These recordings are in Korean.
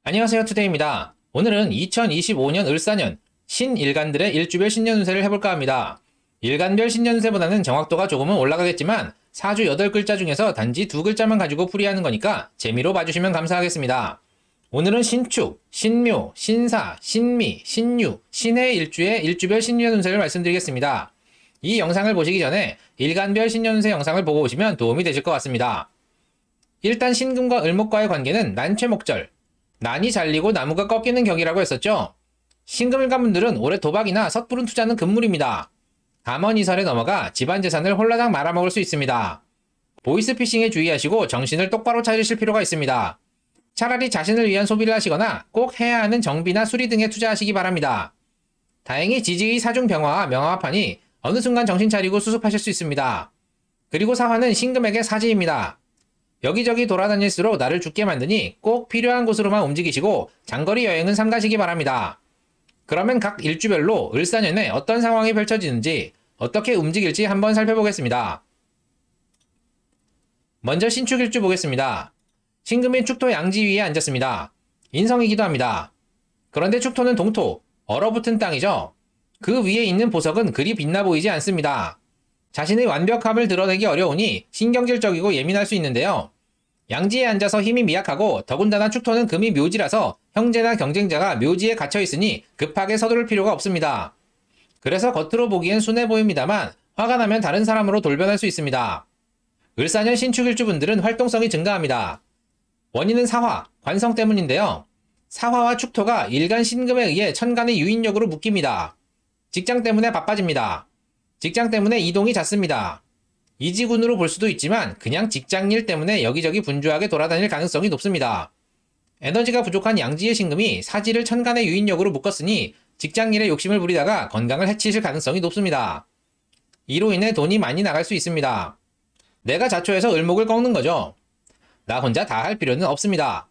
안녕하세요, 투데이입니다. 오늘은 2025년 을사년 신일간들의 일주별 신년운세를 해볼까 합니다. 일간별 신년운세보다는 정확도가 조금은 올라가겠지만 사주 8글자 중에서 단지 2글자만 가지고 풀이하는 거니까 재미로 봐주시면 감사하겠습니다. 오늘은 신축, 신묘, 신사, 신미, 신유, 신해 일주의 일주별 신년운세를 말씀드리겠습니다. 이 영상을 보시기 전에 일간별 신년운세 영상을 보고 오시면 도움이 되실 것 같습니다. 일단 신금과 을목과의 관계는 난최목절, 난이 잘리고 나무가 꺾이는 격이라고 했었죠. 신금일간분들은 올해 도박이나 섣부른 투자는 금물입니다. 담원이설에 넘어가 집안 재산을 홀라당 말아먹을 수 있습니다. 보이스피싱에 주의하시고 정신을 똑바로 차리실 필요가 있습니다. 차라리 자신을 위한 소비를 하시거나 꼭 해야 하는 정비나 수리 등에 투자하시기 바랍니다. 다행히 지지의 사중병화와 명화합하니 어느 순간 정신 차리고 수습하실 수 있습니다. 그리고 사화는 신금에게 사지입니다. 여기저기 돌아다닐수록 나를 죽게 만드니 꼭 필요한 곳으로만 움직이시고 장거리 여행은 삼가시기 바랍니다. 그러면 각 일주별로 을사년에 어떤 상황이 펼쳐지는지 어떻게 움직일지 한번 살펴보겠습니다. 먼저 신축일주 보겠습니다. 신금인 축토 양지 위에 앉았습니다. 인성이기도 합니다. 그런데 축토는 동토, 얼어붙은 땅이죠. 그 위에 있는 보석은 그리 빛나 보이지 않습니다. 자신의 완벽함을 드러내기 어려우니 신경질적이고 예민할 수 있는데요. 양지에 앉아서 힘이 미약하고 더군다나 축토는 금이 묘지라서 형제나 경쟁자가 묘지에 갇혀 있으니 급하게 서두를 필요가 없습니다. 그래서 겉으로 보기엔 순해 보입니다만 화가 나면 다른 사람으로 돌변할 수 있습니다. 을사년 신축일주분들은 활동성이 증가합니다. 원인은 사화, 관성 때문인데요. 사화와 축토가 일간 신금에 의해 천간의 유인력으로 묶입니다. 직장 때문에 바빠집니다. 직장 때문에 이동이 잦습니다. 이지군으로 볼 수도 있지만 그냥 직장일 때문에 여기저기 분주하게 돌아다닐 가능성이 높습니다. 에너지가 부족한 양지의 신금이 사지를 천간의 유인력으로 묶었으니 직장일에 욕심을 부리다가 건강을 해치실 가능성이 높습니다. 이로 인해 돈이 많이 나갈 수 있습니다. 내가 자초해서 을목을 꺾는 거죠. 나 혼자 다 할 필요는 없습니다.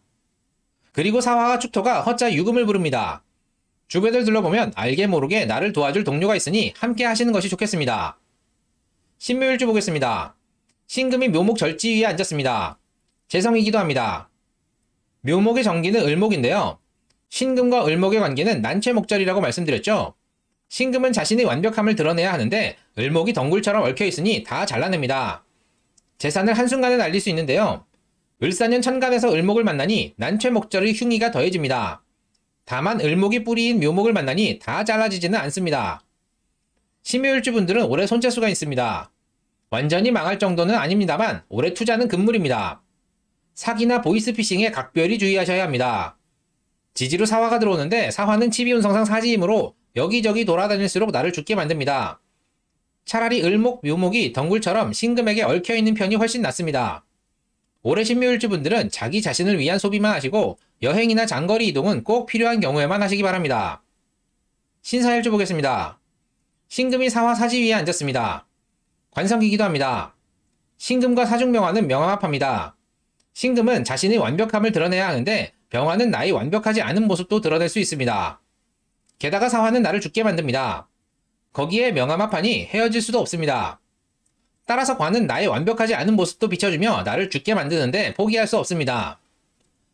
그리고 사화와 축토가 허자 유금을 부릅니다. 주변을 둘러보면 알게 모르게 나를 도와줄 동료가 있으니 함께 하시는 것이 좋겠습니다. 신묘일주 보겠습니다. 신금이 묘목 절지 위에 앉았습니다. 재성이기도 합니다. 묘목의 정기는 을목인데요. 신금과 을목의 관계는 난최목절이라고 말씀드렸죠. 신금은 자신의 완벽함을 드러내야 하는데 을목이 덩굴처럼 얽혀있으니 다 잘라냅니다. 재산을 한순간에 날릴 수 있는데요. 을사년 천간에서 을목을 만나니 난최목절의 흉의가 더해집니다. 다만 을목이 뿌리인 묘목을 만나니 다 잘라지지는 않습니다. 신묘일주분들은 올해 손재수가 있습니다. 완전히 망할 정도는 아닙니다만 올해 투자는 금물입니다. 사기나 보이스피싱에 각별히 주의하셔야 합니다. 지지로 사화가 들어오는데 사화는 치비운성상 사지이므로 여기저기 돌아다닐수록 나를 죽게 만듭니다. 차라리 을목, 묘목이 덩굴처럼 신금에게 얽혀있는 편이 훨씬 낫습니다. 올해 신묘일주분들은 자기 자신을 위한 소비만 하시고 여행이나 장거리 이동은 꼭 필요한 경우에만 하시기 바랍니다. 신사일주 보겠습니다. 신금이 사화 사지 위에 앉았습니다. 관성이기도 합니다. 신금과 사중명화는 명화합합니다. 신금은 자신의 완벽함을 드러내야 하는데 병화는 나의 완벽하지 않은 모습도 드러낼 수 있습니다. 게다가 사화는 나를 죽게 만듭니다. 거기에 명화합하니 헤어질 수도 없습니다. 따라서 관은 나의 완벽하지 않은 모습도 비춰주며 나를 죽게 만드는데 포기할 수 없습니다.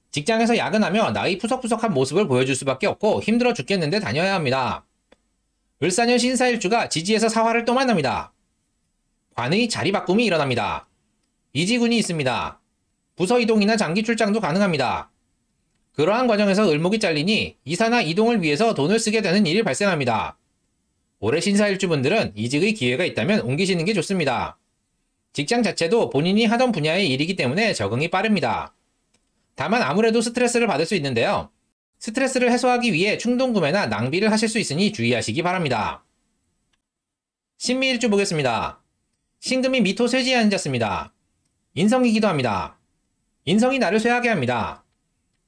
직장에서 야근하며 나의 푸석푸석한 모습을 보여줄 수밖에 없고 힘들어 죽겠는데 다녀야 합니다. 을사년 신사일주가 지지에서 사화를 또 만납니다. 관의 자리 바꿈이 일어납니다. 이지군이 있습니다. 부서 이동이나 장기 출장도 가능합니다. 그러한 과정에서 을목이 잘리니 이사나 이동을 위해서 돈을 쓰게 되는 일이 발생합니다. 올해 신사일주분들은 이직의 기회가 있다면 옮기시는 게 좋습니다. 직장 자체도 본인이 하던 분야의 일이기 때문에 적응이 빠릅니다. 다만 아무래도 스트레스를 받을 수 있는데요. 스트레스를 해소하기 위해 충동구매나 낭비를 하실 수 있으니 주의하시기 바랍니다. 신미일주 보겠습니다. 신금이 미토 쇠지에 앉았습니다. 인성이기도 합니다. 인성이 나를 쇠하게 합니다.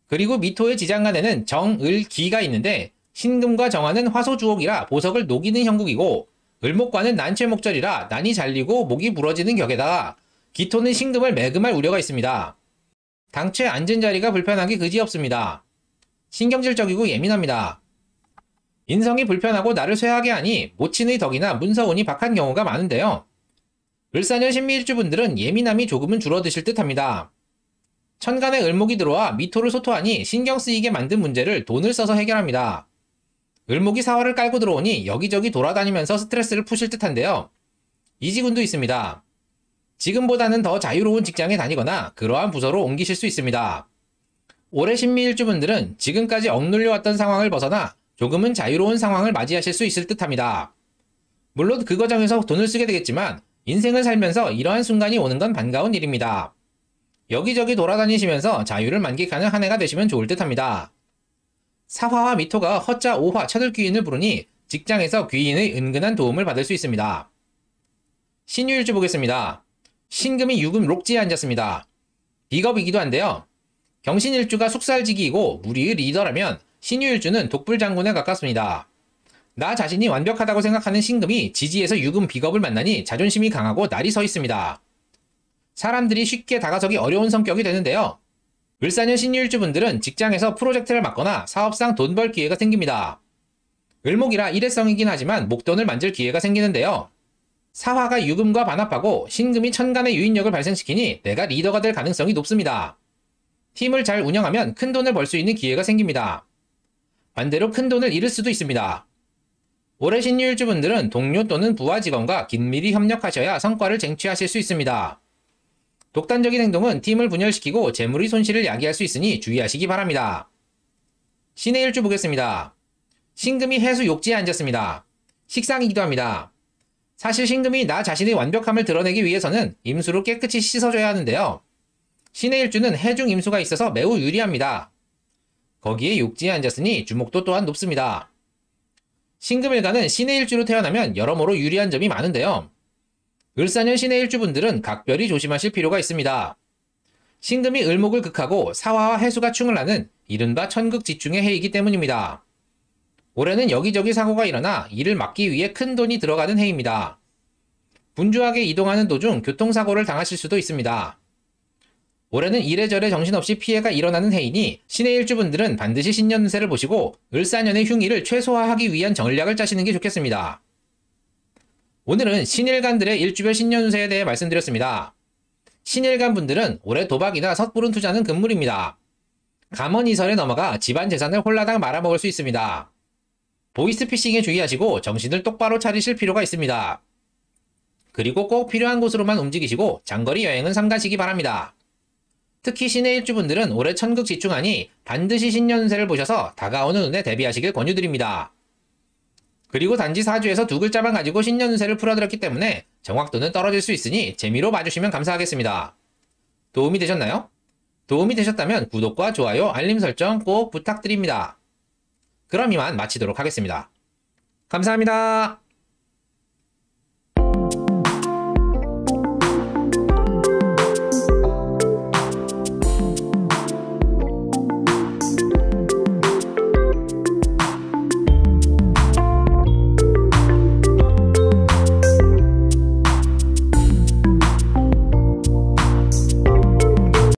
그리고 미토의 지장간에는 정, 을, 기가 있는데 신금과 정화는 화소주옥이라 보석을 녹이는 형국이고 을목과는 난최목절이라 난이 잘리고 목이 부러지는 격에다가 기토는 신금을 매금할 우려가 있습니다. 당최 앉은 자리가 불편하기 그지없습니다. 신경질적이고 예민합니다. 인성이 불편하고 나를 쇠하게 하니 모친의 덕이나 문서운이 박한 경우가 많은데요. 을사년 신미일주분들은 예민함이 조금은 줄어드실 듯 합니다. 천간에 을목이 들어와 미토를 소토하니 신경 쓰이게 만든 문제를 돈을 써서 해결합니다. 을목이 사활을 깔고 들어오니 여기저기 돌아다니면서 스트레스를 푸실 듯한데요. 이지군도 있습니다. 지금보다는 더 자유로운 직장에 다니거나 그러한 부서로 옮기실 수 있습니다. 올해 신미일주분들은 지금까지 억눌려왔던 상황을 벗어나 조금은 자유로운 상황을 맞이하실 수 있을 듯합니다. 물론 그 과정에서 돈을 쓰게 되겠지만 인생을 살면서 이러한 순간이 오는 건 반가운 일입니다. 여기저기 돌아다니시면서 자유를 만끽하는 한 해가 되시면 좋을 듯합니다. 사화와 미토가 허자, 오화, 천을귀인을 부르니 직장에서 귀인의 은근한 도움을 받을 수 있습니다. 신유일주 보겠습니다. 신금이 유금 록지에 앉았습니다. 비겁이기도 한데요. 경신일주가 숙살지기이고 무리의 리더라면 신유일주는 독불장군에 가깝습니다. 나 자신이 완벽하다고 생각하는 신금이 지지에서 유금 비겁을 만나니 자존심이 강하고 날이 서 있습니다. 사람들이 쉽게 다가서기 어려운 성격이 되는데요. 을사년 신유일주분들은 직장에서 프로젝트를 맡거나 사업상 돈 벌 기회가 생깁니다. 을목이라 일회성이긴 하지만 목돈을 만질 기회가 생기는데요. 사화가 유금과 반합하고 신금이 천간의 유인력을 발생시키니 내가 리더가 될 가능성이 높습니다. 팀을 잘 운영하면 큰 돈을 벌 수 있는 기회가 생깁니다. 반대로 큰 돈을 잃을 수도 있습니다. 올해 신유일주분들은 동료 또는 부하 직원과 긴밀히 협력하셔야 성과를 쟁취하실 수 있습니다. 독단적인 행동은 팀을 분열시키고 재물의 손실을 야기할 수 있으니 주의하시기 바랍니다. 신의 일주 보겠습니다. 신금이 해수 욕지에 앉았습니다. 식상이기도 합니다. 사실 신금이 나 자신의 완벽함을 드러내기 위해서는 임수로 깨끗이 씻어줘야 하는데요. 신의 일주는 해중 임수가 있어서 매우 유리합니다. 거기에 욕지에 앉았으니 주목도 또한 높습니다. 신금일간은 신의 일주로 태어나면 여러모로 유리한 점이 많은데요. 을사년 신의 일주분들은 각별히 조심하실 필요가 있습니다. 신금이 을목을 극하고 사화와 해수가 충을 하는 이른바 천극지충의 해이기 때문입니다. 올해는 여기저기 사고가 일어나 이를 막기 위해 큰 돈이 들어가는 해입니다. 분주하게 이동하는 도중 교통사고를 당하실 수도 있습니다. 올해는 이래저래 정신없이 피해가 일어나는 해이니 신의 일주분들은 반드시 신년운세를 보시고 을사년의 흉의를 최소화하기 위한 전략을 짜시는 게 좋겠습니다. 오늘은 신일간들의 일주별 신년운세에 대해 말씀드렸습니다. 신일간 분들은 올해 도박이나 섣부른 투자는 금물입니다. 감언이설에 넘어가 집안 재산을 홀라당 말아먹을 수 있습니다. 보이스피싱에 주의하시고 정신을 똑바로 차리실 필요가 있습니다. 그리고 꼭 필요한 곳으로만 움직이시고 장거리 여행은 삼가시기 바랍니다. 특히 신의 일주분들은 올해 천극지충하니 반드시 신년운세를 보셔서 다가오는 운에 대비하시길 권유드립니다. 그리고 단지 사주에서 두 글자만 가지고 신년운세를 풀어드렸기 때문에 정확도는 떨어질 수 있으니 재미로 봐주시면 감사하겠습니다. 도움이 되셨나요? 도움이 되셨다면 구독과 좋아요, 알림 설정 꼭 부탁드립니다. 그럼 이만 마치도록 하겠습니다. 감사합니다.